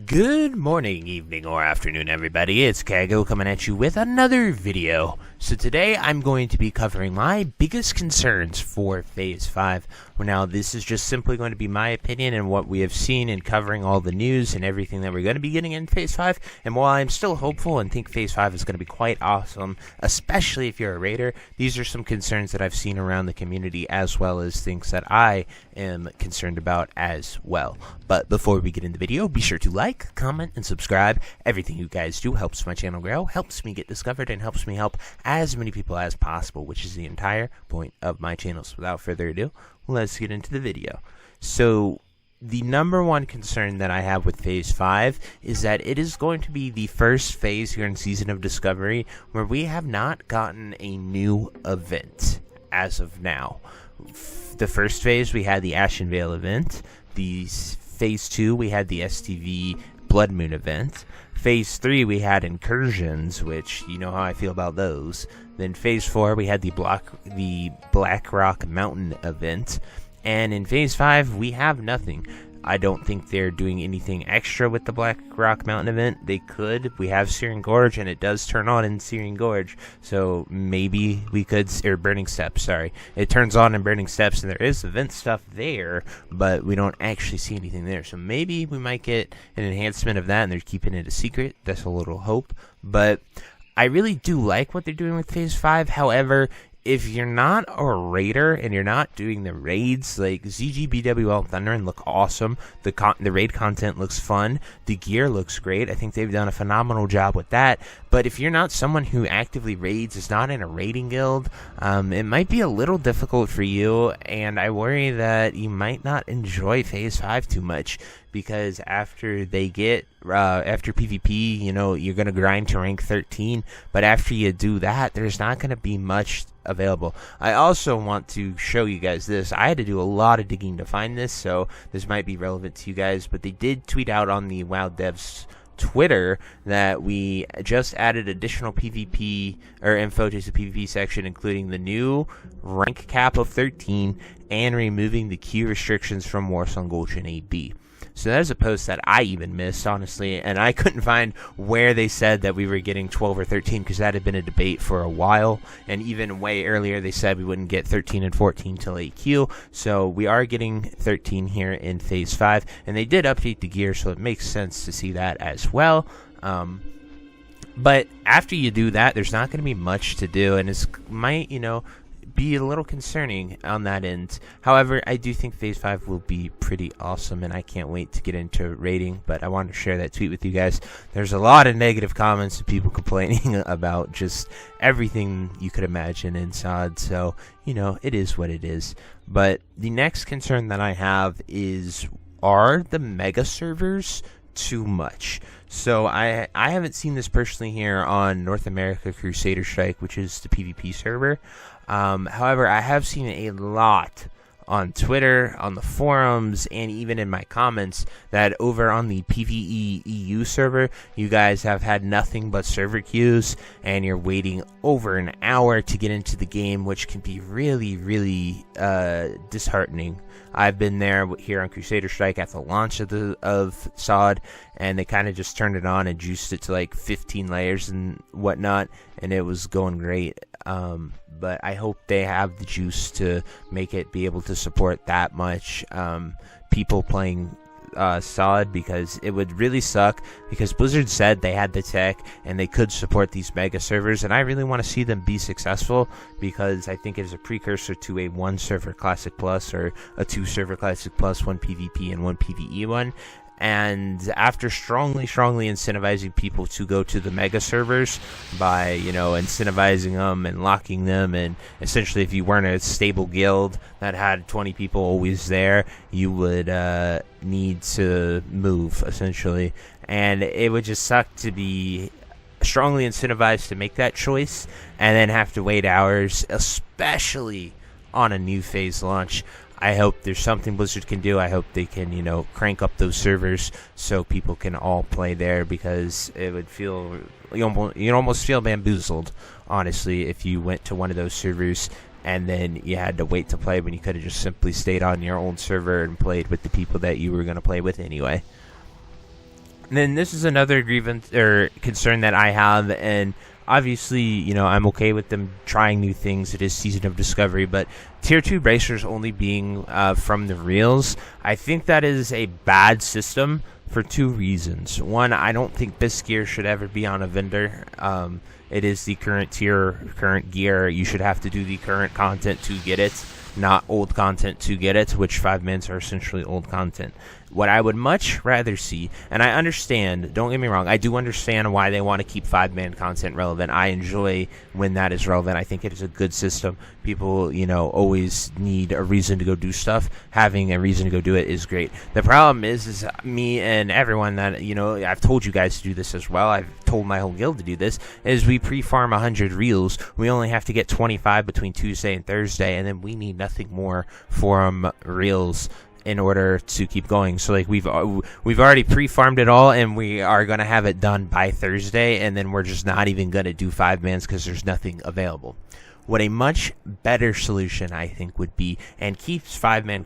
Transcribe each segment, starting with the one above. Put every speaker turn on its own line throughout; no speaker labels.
Good morning, evening, or afternoon, everybody. It's Kaghoe coming at you with another video. So today I'm going to be covering my biggest concerns for Phase 5. Now, this is just simply going to be my opinion and what we have seen in covering all the news and everything that we're going to be getting in Phase 5. And while I'm still hopeful and think Phase 5 is going to be quite awesome, especially if you're a raider, these are some concerns that I've seen around the community as well as things that I am concerned about as well. But before we get into the video, be sure to like, comment, and subscribe. Everything you guys do helps my channel grow, helps me get discovered, and helps me help as many people as possible, which is the entire point of my channel. So without further ado, let's get into the video. So the number one concern that I have with Phase 5 is that it is going to be the first phase here in Season of Discovery where we have not gotten a new event as of now. The first phase, we had the Ashen Veil event. The Phase 2, we had the STV Blood Moon event. Phase 3, we had Incursions, which you know how I feel about those. Then Phase 4, we had the Black Rock Mountain event. And in Phase 5, we have nothing. I don't think they're doing anything extra with the Black Rock Mountain event. They could. We have Searing Gorge, and it does turn on in Searing Gorge. So maybe we could, or Burning Steps, sorry. It turns on in Burning Steps, and there is event stuff there, but we don't actually see anything there. So maybe we might get an enhancement of that, and they're keeping it a secret. That's a little hope. But I really do like what they're doing with Phase 5. However, if you're not a raider and you're not doing the raids, like ZGBWL Thunderin look awesome. The raid content looks fun. The gear looks great. I think they've done a phenomenal job with that. But if you're not someone who actively raids, is not in a raiding guild, it might be a little difficult for you. And I worry that you might not enjoy Phase 5 too much. Because after they get, after PvP, you know, you're going to grind to rank 13. But after you do that, there's not going to be much available. I also want to show you guys this. I had to do a lot of digging to find this, so this might be relevant to you guys. But they did tweet out on the WoW Devs Twitter that we just added additional PvP or info to the PvP section, including the new rank cap of 13 and removing the queue restrictions from Warsong Gulch AB. So that is a post that I even missed, honestly, and I couldn't find where they said that we were getting 12 or 13 because that had been a debate for a while, and even way earlier they said we wouldn't get 13 and 14 till AQ, so we are getting 13 here in Phase 5, and they did update the gear, so it makes sense to see that as well. But after you do that, there's not going to be much to do, and it might, you know, be a little concerning on that end. However, I do think Phase 5 will be pretty awesome, and I can't wait to get into rating, but I wanted to share that tweet with you guys. There's a lot of negative comments of people complaining about just everything you could imagine in SOD, so, you know, it is what it is. But the next concern that I have is, are the mega servers too much? So I haven't seen this personally here on North America Crusader Strike, which is the PvP server. However, I have seen a lot on Twitter, on the forums, and even in my comments that over on the PvE EU server, you guys have had nothing but server queues, and you're waiting over an hour to get into the game, which can be really, really disheartening. I've been there here on Crusader Strike at the launch of SOD, and they kind of just turned it on and juiced it to like 15 layers and whatnot, and it was going great. But I hope they have the juice to make it be able to support that much people playing SOD, because it would really suck, because Blizzard said they had the tech and they could support these mega servers, and I really want to see them be successful, because I think it is a precursor to a 1 server Classic Plus or a 2 server Classic Plus, 1 PvP and 1 PvE one. And after strongly incentivizing people to go to the mega servers by, you know, incentivizing them and locking them, and essentially if you weren't a stable guild that had 20 people always there, you would need to move, essentially. And it would just suck to be strongly incentivized to make that choice and then have to wait hours, especially on a new phase launch. I hope there's something Blizzard can do. I hope they can, you know, crank up those servers so people can all play there, because it would feel, you'd almost feel bamboozled, honestly, if you went to one of those servers and then you had to wait to play when you could have just simply stayed on your own server and played with the people that you were going to play with anyway. then this is another grievance or concern that I have, and obviously, I'm okay with them trying new things. It is Season of Discovery, but Tier 2 bracers only being from the reels, I think that is a bad system for two reasons. One, I don't think this gear should ever be on a vendor. It is the current tier, current gear. You should have to do the current content to get it, not old content to get it, which 5-mans are essentially old content. What I would much rather see, and I understand, don't get me wrong, I do understand why they want to keep 5-man content relevant. I enjoy when that is relevant. I think it is a good system. People, always need a reason to go do stuff. Having a reason to go do it is great. The problem is me and everyone that, I've told you guys to do this as well. I've told my whole guild to do this, is we pre-farm 100 reels. We only have to get 25 between Tuesday and Thursday, and then we need nothing more from reels in order to keep going. So like we've already pre-farmed it all, and we are going to have it done by Thursday, and then we're just not even going to do 5-mans because there's nothing available. What a much better solution I think would be, and keeps 5-man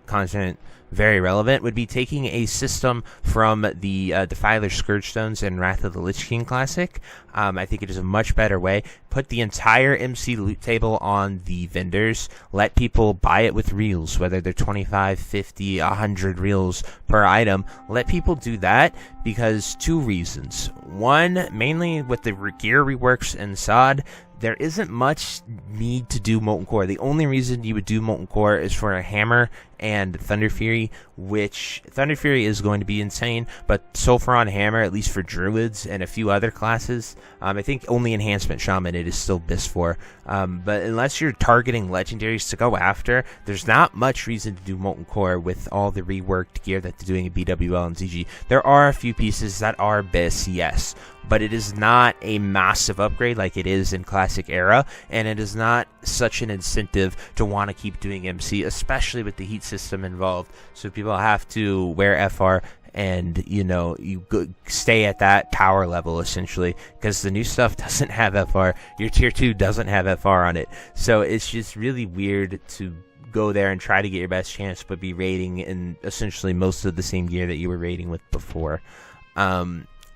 content very relevant, would be taking a system from the Defiler Scourge Stones and Wrath of the Lich King Classic. I think it is a much better way. Put the entire MC loot table on the vendors. Let people buy it with reels, whether they're 25, 50, 100 reels per item. Let people do that because two reasons. One, mainly with the gear reworks in SOD, there isn't much need to do Molten Core. The only reason you would do Molten Core is for a hammer and Thunder Fury, which Thunder Fury is going to be insane, but Sulfuron Hammer, at least for Druids and a few other classes, I think only Enhancement Shaman it is still BIS for. But unless you're targeting legendaries to go after, there's not much reason to do Molten Core with all the reworked gear that they're doing in BWL and ZG. There are a few pieces that are BIS, yes, but it is not a massive upgrade like it is in Classic Era, and it is not such an incentive to want to keep doing MC, especially with the heat system involved. So people have to wear FR, and you stay at that power level essentially, because the new stuff doesn't have FR. Your tier 2 doesn't have FR on it, so it's just really weird to go there and try to get your best chance, but be raiding in essentially most of the same gear that you were raiding with before.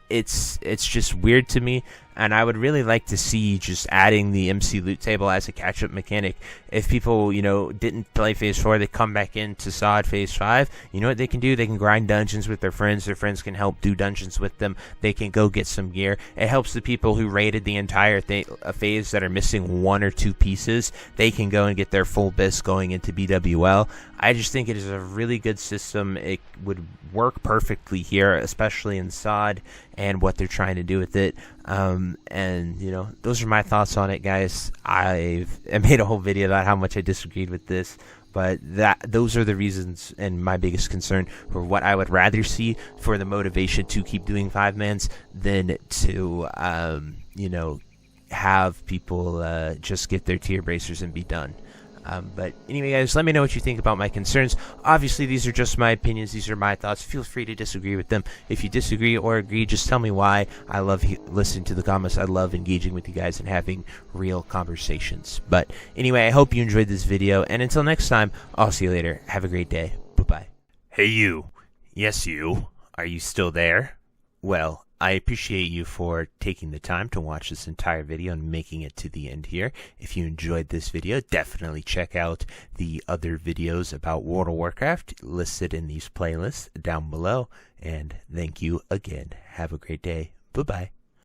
It's just weird to me, and I would really like to see just adding the MC loot table as a catch-up mechanic. If people, didn't play Phase 4, they come back into SOD Phase 5, you know what they can do? They can grind dungeons with their friends can help do dungeons with them, they can go get some gear. It helps the people who raided the entire phase that are missing one or two pieces. They can go and get their full BIS going into BWL. I just think it is a really good system. It would work perfectly here, especially in SOD and what they're trying to do with it. And those are my thoughts on it, guys. I made a whole video about how much I disagreed with this, but those are the reasons and my biggest concern for what I would rather see for the motivation to keep doing 5-mans than to have people just get their tier bracers and be done. But anyway, guys, let me know what you think about my concerns. Obviously, these are just my opinions. These are my thoughts. Feel free to disagree with them. If you disagree or agree, just tell me why. I love listening to the comments. I love engaging with you guys and having real conversations. But anyway, I hope you enjoyed this video. And until next time, I'll see you later. Have a great day. Bye-bye. Hey, you. Yes, you. Are you still there? Well, I appreciate you for taking the time to watch this entire video and making it to the end here. If you enjoyed this video, definitely check out the other videos about World of Warcraft listed in these playlists down below. And thank you again. Have a great day. Bye-bye.